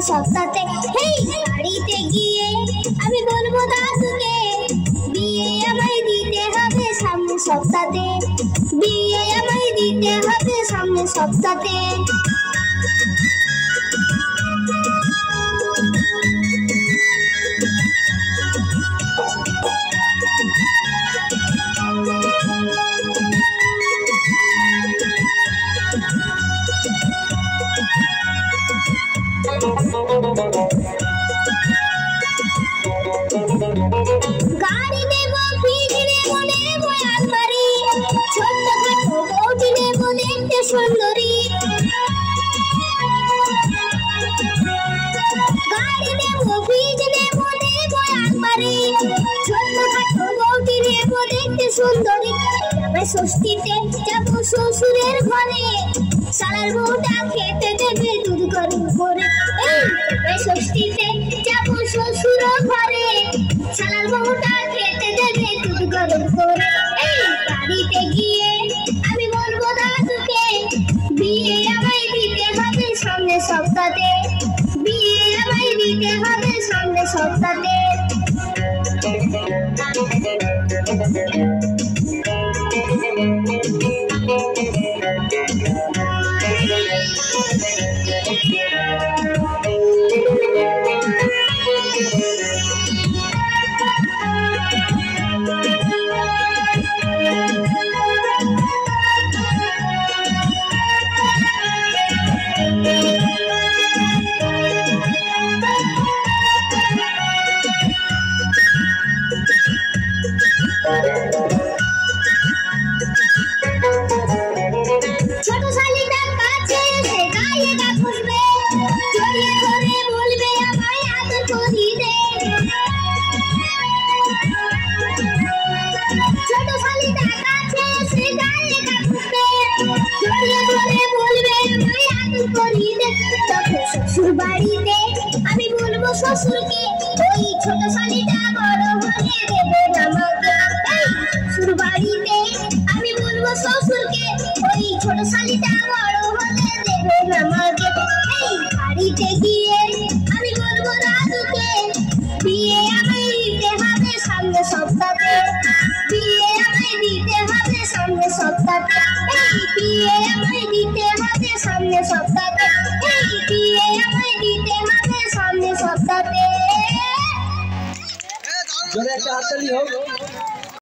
সপ্তাহে। হেই বাড়িতে গিয়ে আমি বলবো দাদুকে, বিয়ে আমায় দিতে হবে সামনের সপ্তাহে, বিয়ে আমায় দিতে হবে সামনের সপ্তাহে। গাড়ি নেব, ফ্রিজ নেব, নেব আলমারি, ছোট্টখাটো বউটি নেব দেখতে সুন্দরী। গাড়ি নেব, ফ্রিজ নেব, নেব আলমারি, ছোট্টখাটো বউটি নেব দেখতে সুন্দরী। আমার ষষ্ঠীতে যাব শ্বশুরের ঘরে, শালার বউটা খেতে দেবে দুধ গরম করে। এই ষষ্ঠীতে যাব শ্বশুর ঘরে, শালার বউটা খেতে দেবে দুধ গরম করে। এই বাড়িতে গিয়ে আমি বলবো দাদুকে, বিয়ে আমায় দিতে হবে সামনের সপ্তাহে, বিয়ে আমায় দিতে হবে সামনের সপ্তাহে। ছোট শালিটার কাছে এসে গায়ে গা ঘষবে, জড়িয়ে ধরে বলবে আমায় আদর করি দে। ছোট শালিটার কাছে এসে গায়ে গা ঘষবে, জড়িয়ে ধরে বলবে আমায় আদর করি দে। তখন শ্বশুর বাড়িতে আমি বলবো শ্বশুরকে, ওই ছোট শালিটা বড় হলে দেবে আমাকে। এই শ্বশুর বাড়িতে আমি বলবো শ্বশুরকে, ওই ছোট শালিটা বড় হলে দেবে আমাকে। এই বাড়িতে গিয়ে আমি বলবো দাদুকে, বিয়ে আমায় দিতে হবে সামনের সপ্তাহে, বিয়ে আমায় দিতে হবে সামনের সপ্তাহে। এই বিয়ে আমায় দিতে হবে সামনের সপ্তাহে, এই বিয়ে আমায় দিতে হবে সামনের সপ্তাহে। জোরে একটা হাততালি হোক।